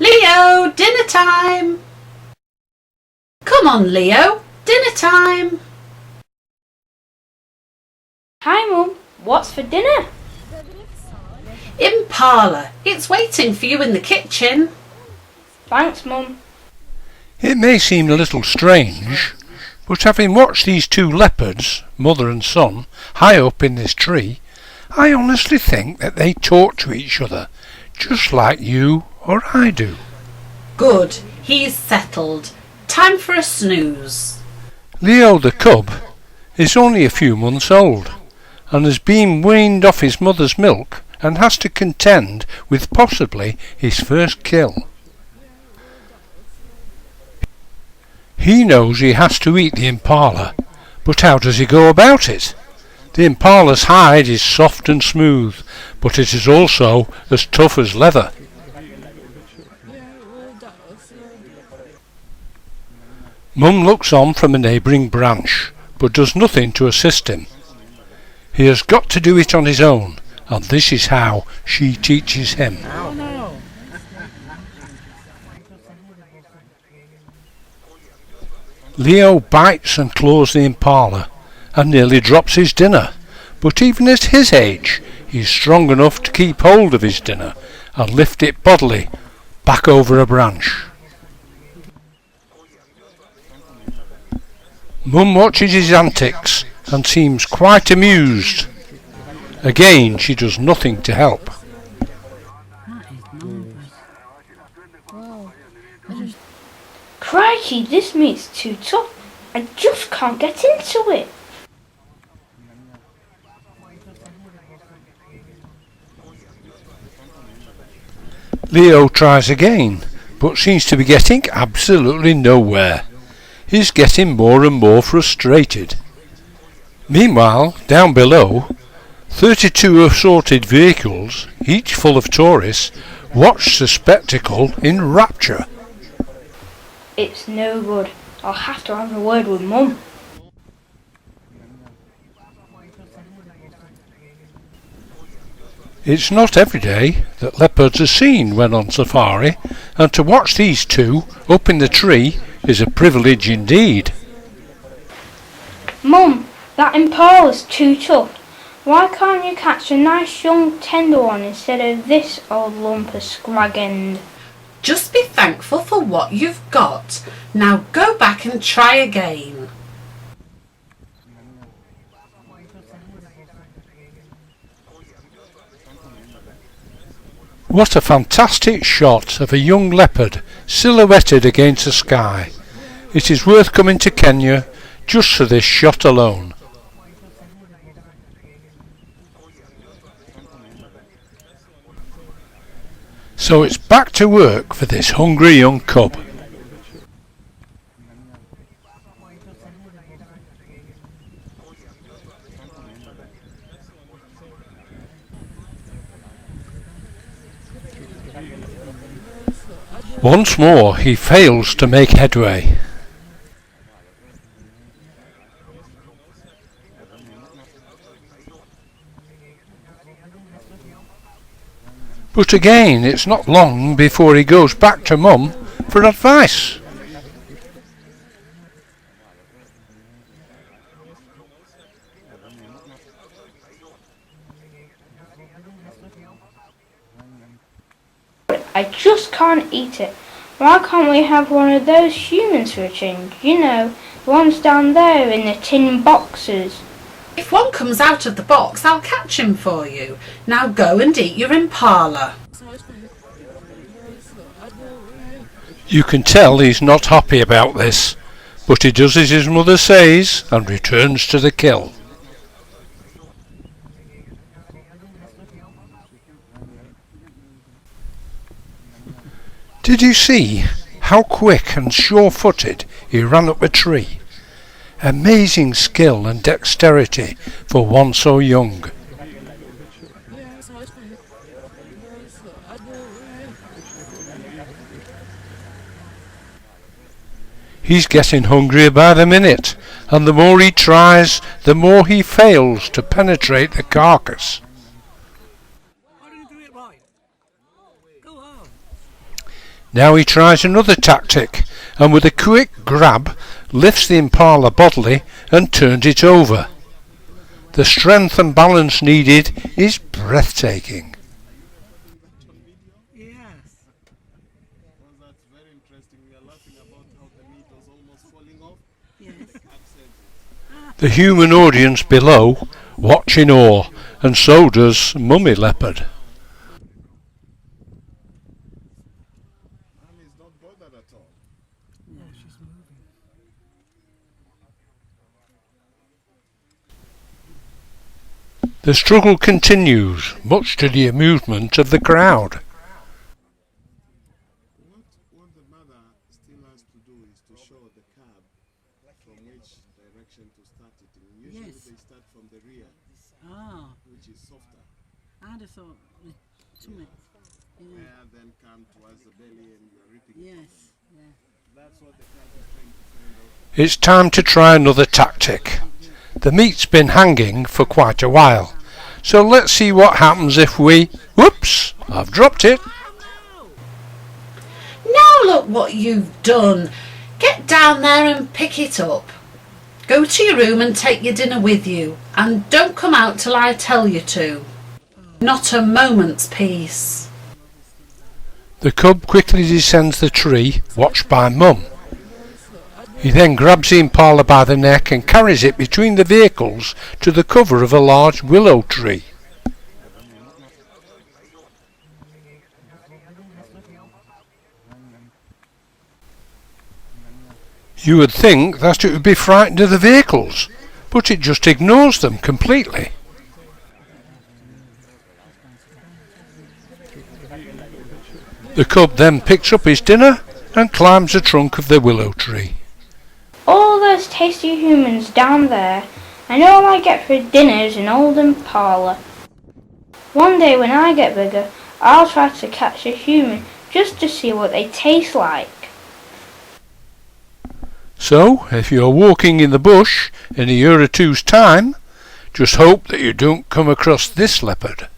Leo, dinner time! Come on, Leo, dinner time! Hi Mum, what's for dinner? Impala, it's waiting for you in the kitchen. Thanks Mum. It may seem a little strange, but having watched these two leopards, mother and son, high up in this tree, I honestly think that they talk to each other, just like you or I do. Good, he's settled. Time for a snooze. Leo the cub is only a few months old, and has been weaned off his mother's milk and has to contend with possibly his first kill. He knows he has to eat the impala, but how does he go about it? The impala's hide is soft and smooth, but it is also as tough as leather. Mum looks on from a neighbouring branch, but does nothing to assist him. He has got to do it on his own, and this is how she teaches him. Leo bites and claws the impala, and nearly drops his dinner, but even at his age he is strong enough to keep hold of his dinner and lift it bodily back over a branch. Mum watches his antics and seems quite amused. Again she does nothing to help. Crikey, this meat's too tough. I just can't get into it. Leo tries again, but seems to be getting absolutely nowhere. He's getting more and more frustrated. Meanwhile, down below, 32 assorted vehicles, each full of tourists, watch the spectacle in rapture. It's no good. I'll have to have a word with Mum. It's not every day that leopards are seen when on safari, and to watch these two up in the tree is a privilege indeed. Mum, that impala's too tough. Why can't you catch a nice young tender one instead of this old lump of scrag end? Just be thankful for what you've got. Now go back and try again. What a fantastic shot of a young leopard silhouetted against the sky. It is worth coming to Kenya just for this shot alone. So it's back to work for this hungry young cub. Once more he fails to make headway. But again it's not long before he goes back to Mum for advice. I just can't eat it. Why can't we have one of those humans for a change? You know, the ones down there in the tin boxes. If one comes out of the box, I'll catch him for you. Now go and eat your impala. You can tell he's not happy about this, but he does as his mother says and returns to the kill. Did you see how quick and sure-footed he ran up a tree? Amazing skill and dexterity for one so young. He's getting hungrier by the minute, and the more he tries, the more he fails to penetrate the carcass. Now he tries another tactic, and with a quick grab lifts the impala bodily and turns it over. The strength and balance needed is breathtaking. Yes. Well, that's very interesting. We are laughing about how the meat was almost falling off. Yes. The cat says it. The human audience below watch in awe, and so does Mummy Leopard. Mom is not bothered at all. No, she's moving. The struggle continues, much to the amusement of the crowd. What the mother still has to do is to show the cab from which direction to start it in. Usually Yes. they start from the rear, Ah, which is softer, I'd have thought the tummy. where then come towards the belly and you're ripping it. Yes, yeah. That's what the cab is trying to find out. It's time to try another tactic. The meat's been hanging for quite a while, so let's see what happens if we... Whoops! I've dropped it. Now look what you've done. Get down there and pick it up. Go to your room and take your dinner with you, and don't come out till I tell you to. Not a moment's peace. The cub quickly descends the tree, watched by Mum. He then grabs the impala by the neck and carries it between the vehicles to the cover of a large willow tree. You would think that it would be frightened of the vehicles, but it just ignores them completely. The cub then picks up his dinner and climbs the trunk of the willow tree. All those tasty humans down there, and all I get for dinner is an old impala. One day when I get bigger, I'll try to catch a human just to see what they taste like. So, if you're walking in the bush in a year or two's time, just hope that you don't come across this leopard.